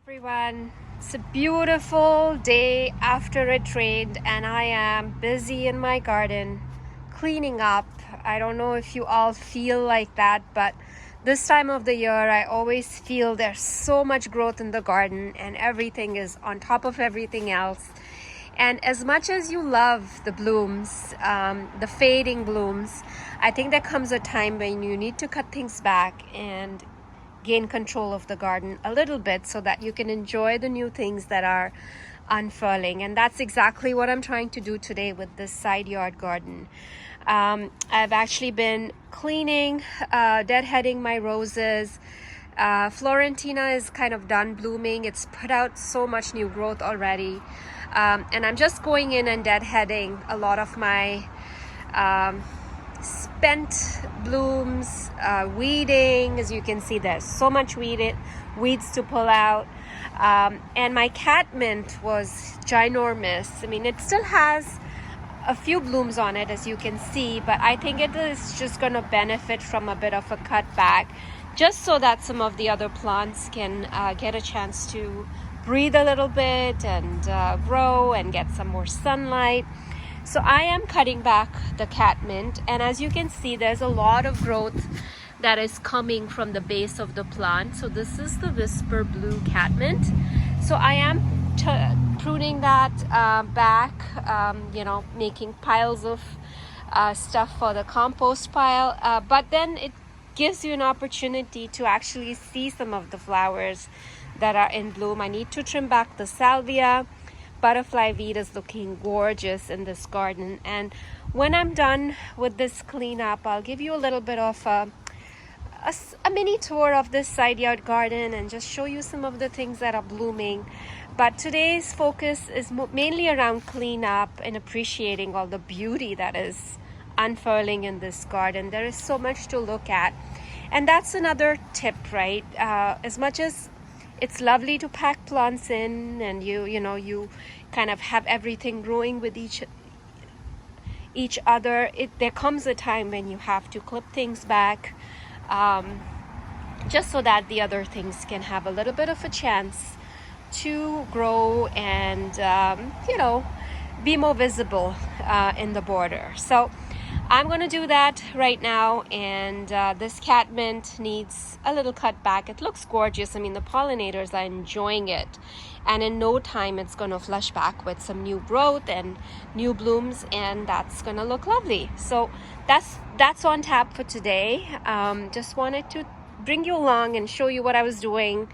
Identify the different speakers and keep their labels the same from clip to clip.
Speaker 1: Everyone, it's a beautiful day after it rained, and I am busy in my garden cleaning up. I don't know if you all feel like that, but this time of the year I always feel there's so much growth in the garden and everything is on top of everything else. And as much as you love the blooms, the fading blooms, I think there comes a time when you need to cut things back and gain control of the garden a little bit so that you can enjoy the new things that are unfurling. And that's exactly what I'm trying to do today with this side yard garden. I've actually been cleaning, deadheading my roses. Florentina is kind of done blooming. It's put out so much new growth already. And I'm just going in and deadheading a lot of my spent blooms, weeding. As you can see, there's so much weeds to pull out. And my catmint was ginormous. I mean, it still has a few blooms on it, as you can see, but I think it is just going to benefit from a bit of a cutback, just so that some of the other plants can get a chance to breathe a little bit and grow and get some more sunlight. So I am cutting back the catmint, and as you can see, there's a lot of growth that is coming from the base of the plant. So this is the whisper blue catmint. So I am pruning that back, making piles of stuff for the compost pile, but then it gives you an opportunity to actually see some of the flowers that are in bloom. I need to trim back the salvia. Butterfly weed is looking gorgeous in this garden, and when I'm done with this cleanup, I'll give you a little bit of a mini tour of this side yard garden and just show you some of the things that are blooming. But today's focus is mainly around cleanup and appreciating all the beauty that is unfurling in this garden. There is so much to look at, and that's another tip, right? As much as it's lovely to pack plants in and you kind of have everything growing with each other, there comes a time when you have to clip things back, just so that the other things can have a little bit of a chance to grow and be more visible in the border. So I'm going to do that right now, and this catmint needs a little cut back. It looks gorgeous. I mean, the pollinators are enjoying it, and in no time it's going to flush back with some new growth and new blooms, and that's going to look lovely. So that's on tap for today. Just wanted to bring you along and show you what I was doing,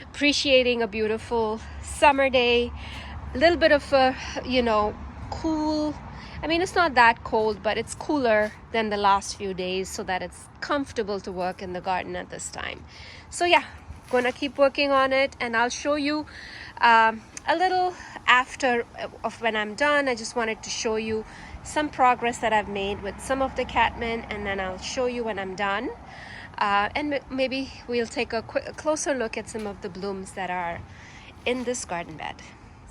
Speaker 1: appreciating a beautiful summer day, a little bit of a cool. I mean, it's not that cold, but it's cooler than the last few days, so that it's comfortable to work in the garden at this time. So yeah, gonna keep working on it, and I'll show you a little after of when I'm done. I just wanted to show you some progress that I've made with some of the catmint, and then I'll show you when I'm done. And maybe we'll take a closer look at some of the blooms that are in this garden bed.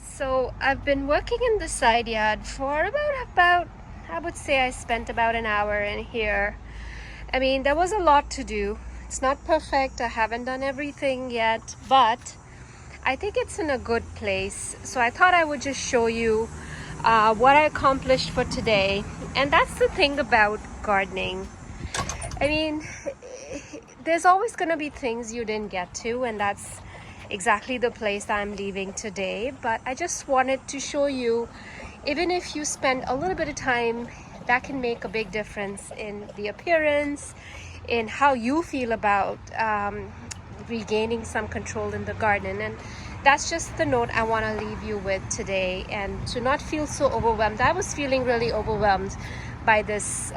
Speaker 1: So I've been working in the side yard for about I would say I spent about an hour in here. I mean, there was a lot to do. It's not perfect. I haven't done everything yet, but I think it's in a good place. So I thought I would just show you what I accomplished for today. And that's the thing about gardening. I mean, there's always going to be things you didn't get to, and that's exactly the place I'm leaving today. But I just wanted to show you, even if you spend a little bit of time, that can make a big difference in the appearance, in how you feel about regaining some control in the garden. And that's just the note I want to leave you with today, and to not feel so overwhelmed. I was feeling really overwhelmed by this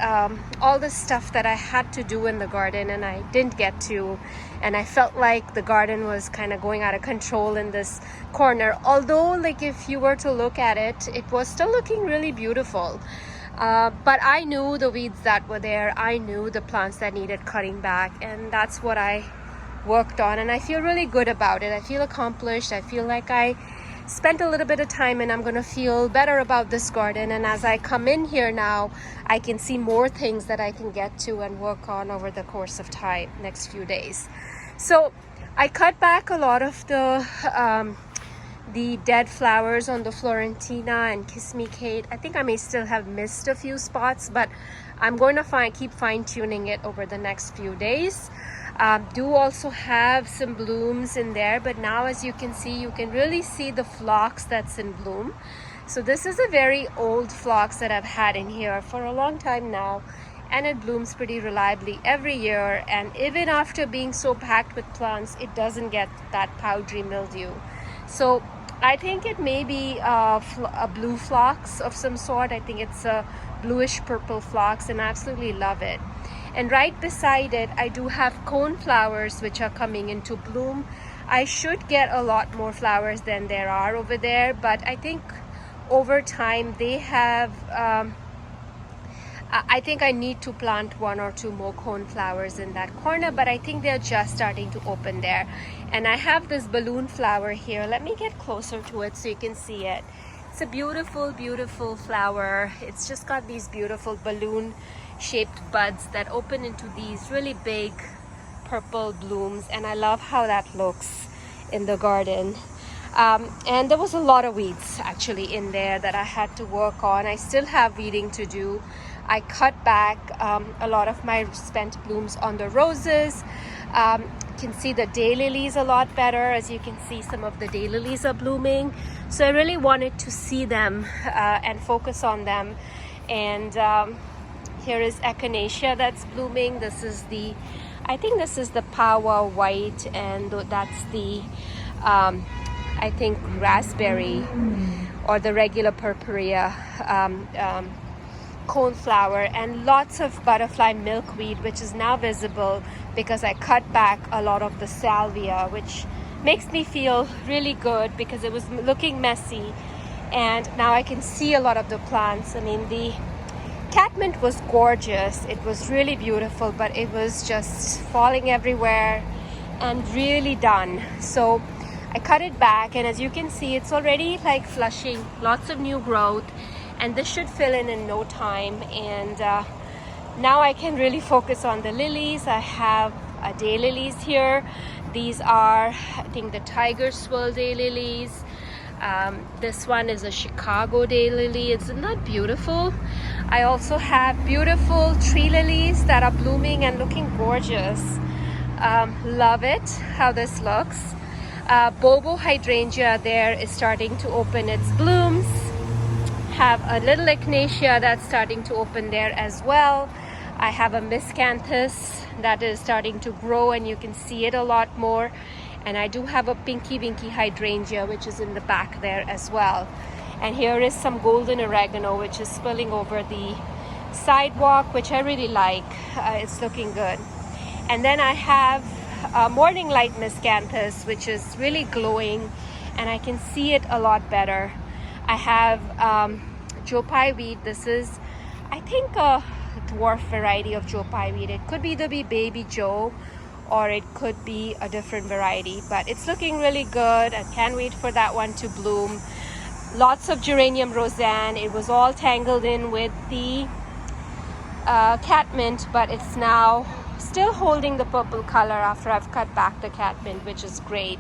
Speaker 1: all this stuff that I had to do in the garden and I didn't get to, and I felt like the garden was kind of going out of control in this corner, although like if you were to look at it, it was still looking really beautiful. But I knew the weeds that were there, I knew the plants that needed cutting back, and that's what I worked on, and I feel really good about it. I feel accomplished. I feel like I spent a little bit of time, and I'm gonna feel better about this garden. And as I come in here now, I can see more things that I can get to and work on over the course of time, next few days. So I cut back a lot of the dead flowers on the Florentina and Kiss Me Kate. I think I may still have missed a few spots, but I'm going to keep fine-tuning it over the next few days. Do also have some blooms in there, but now as you can see, you can really see the phlox that's in bloom. So this is a very old phlox that I've had in here for a long time now, and it blooms pretty reliably every year, and even after being so packed with plants, it doesn't get that powdery mildew. So I think it may be a blue phlox of some sort. I think it's a bluish purple phlox, and I absolutely love it. And right beside it, I do have cone flowers which are coming into bloom. I should get a lot more flowers than there are over there, but I think over time they have I think I need to plant 1 or 2 more cone flowers in that corner, but I think they're just starting to open there. And I have this balloon flower here. Let me get closer to it so you can see it. It's a beautiful, beautiful flower. It's just got these beautiful balloon shaped buds that open into these really big purple blooms, and I love how that looks in the garden. And there was a lot of weeds actually in there that I had to work on. I still have weeding to do. I cut back a lot of my spent blooms on the roses. You can see the daylilies a lot better. As you can see, some of the daylilies are blooming. So I really wanted to see them and focus on them. And here is echinacea that's blooming. This is I think this is the Power White, and that's the I think raspberry or the regular purpurea coneflower, and lots of butterfly milkweed, which is now visible because I cut back a lot of the salvia, which makes me feel really good because it was looking messy, and now I can see a lot of the plants. I mean, the catmint was gorgeous. It was really beautiful, but it was just falling everywhere and really done. So I cut it back, and as you can see, it's already like flushing, lots of new growth, and this should fill in no time. And now I can really focus on the lilies. I have daylilies here. These are, I think, the tiger swirl daylilies. This one is a Chicago daylily. Isn't that beautiful? I also have beautiful tree lilies that are blooming and looking gorgeous. Love it, how this looks. Bobo hydrangea there is starting to open its blooms. Have a little echinacea that's starting to open there as well. I have a miscanthus that is starting to grow, and you can see it a lot more. And I do have a pinky winky hydrangea which is in the back there as well. And here is some golden oregano which is spilling over the sidewalk, which I really like. It's looking good. And then I have morning light miscanthus, which is really glowing, and I can see it a lot better. I have Joe Pye weed. This is, I think, a dwarf variety of Joe Pye weed. It could either be Baby Joe or it could be a different variety, but it's looking really good. I can't wait for that one to bloom. Lots of geranium roseanne. It was all tangled in with the catmint, but it's now still holding the purple color after I've cut back the catmint, which is great.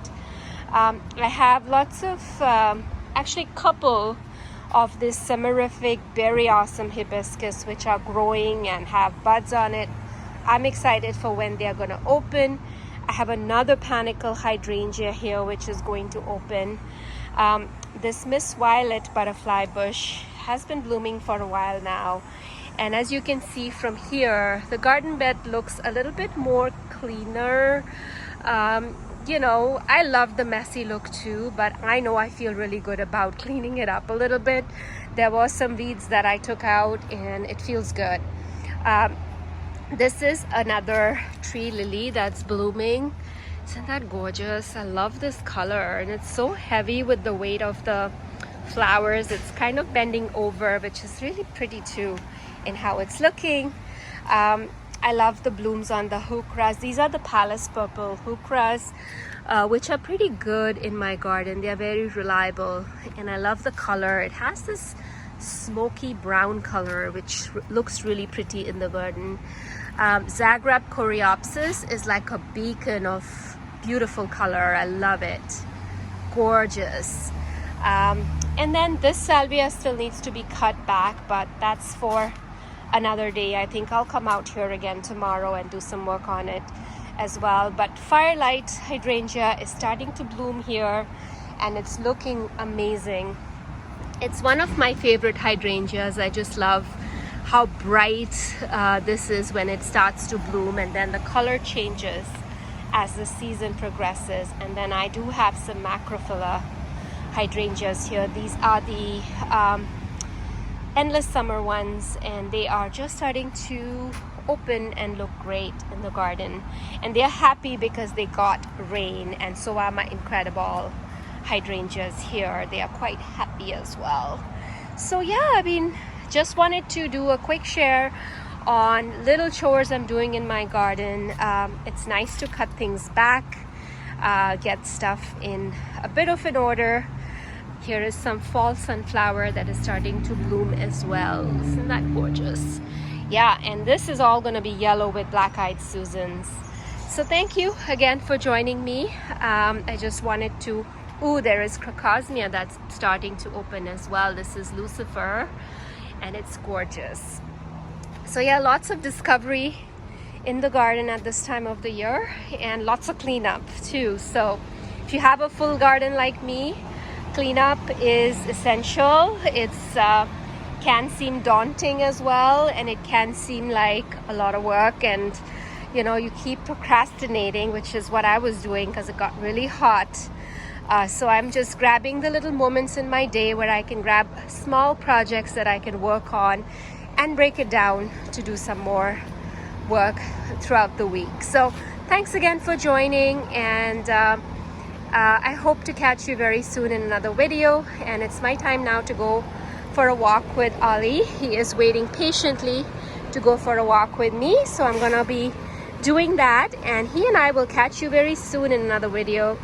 Speaker 1: I have lots of, actually couple of this semirific berry awesome hibiscus which are growing and have buds on it. I'm excited for when they're going to open. I have another panicle hydrangea here which is going to open. This Miss Violet butterfly bush has been blooming for a while now, and as you can see from here, the garden bed looks a little bit more cleaner. You know, I love the messy look too, but I know I feel really good about cleaning it up a little bit. There was some weeds that I took out and it feels good. This is another tree lily that's blooming. Isn't that gorgeous? I love this color, and it's so heavy with the weight of the flowers. It's kind of bending over, which is really pretty too in how it's looking. I love the blooms on the heuchras. These are the Palace Purple heuchras, which are pretty good in my garden. They're very reliable, and I love the color. It has this smoky brown color, which looks really pretty in the garden. Zagreb coreopsis is like a beacon of beautiful color. I love it. Gorgeous. And then this salvia still needs to be cut back, but that's for another day. I think I'll come out here again tomorrow and do some work on it as well. But Firelight hydrangea is starting to bloom here, and it's looking amazing. It's one of my favorite hydrangeas. I just love how bright this is when it starts to bloom, and then the color changes as the season progresses. And then I do have some macrophylla hydrangeas here. These are the endless summer ones, and they are just starting to open and look great in the garden, and they're happy because they got rain, and so are my incredible hydrangeas here. They are quite happy as well. So yeah, I mean, just wanted to do a quick share on little chores I'm doing in my garden. It's nice to cut things back, get stuff in a bit of an order. Here is some fall sunflower that is starting to bloom as well. Isn't that gorgeous? Yeah, and this is all going to be yellow with black-eyed Susans. So thank you again for joining me. I just wanted to... Ooh, there is crocosmia that's starting to open as well. This is Lucifer, and it's gorgeous. So yeah, lots of discovery in the garden at this time of the year, and lots of cleanup too. So if you have a full garden like me, cleanup is essential. It's can seem daunting as well, and it can seem like a lot of work, and you know, you keep procrastinating, which is what I was doing because it got really hot. So I'm just grabbing the little moments in my day where I can grab small projects that I can work on and break it down to do some more work throughout the week. So thanks again for joining, and I hope to catch you very soon in another video. And it's my time now to go for a walk with Ali. He is waiting patiently to go for a walk with me, so I'm gonna be doing that, and he and I will catch you very soon in another video.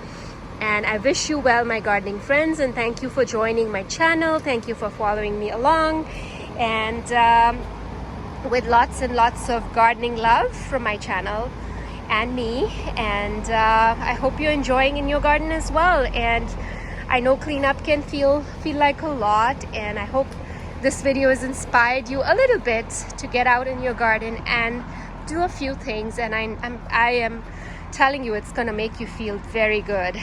Speaker 1: And I wish you well, my gardening friends, and thank you for joining my channel. Thank you for following me along, and with lots and lots of gardening love from my channel and me. And I hope you're enjoying in your garden as well. And I know cleanup can feel like a lot, and I hope this video has inspired you a little bit to get out in your garden and do a few things. And I am telling you, it's gonna make you feel very good,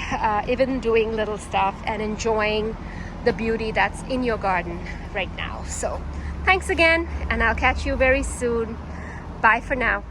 Speaker 1: even doing little stuff and enjoying the beauty that's in your garden right now. So thanks again, and I'll catch you very soon. Bye for now.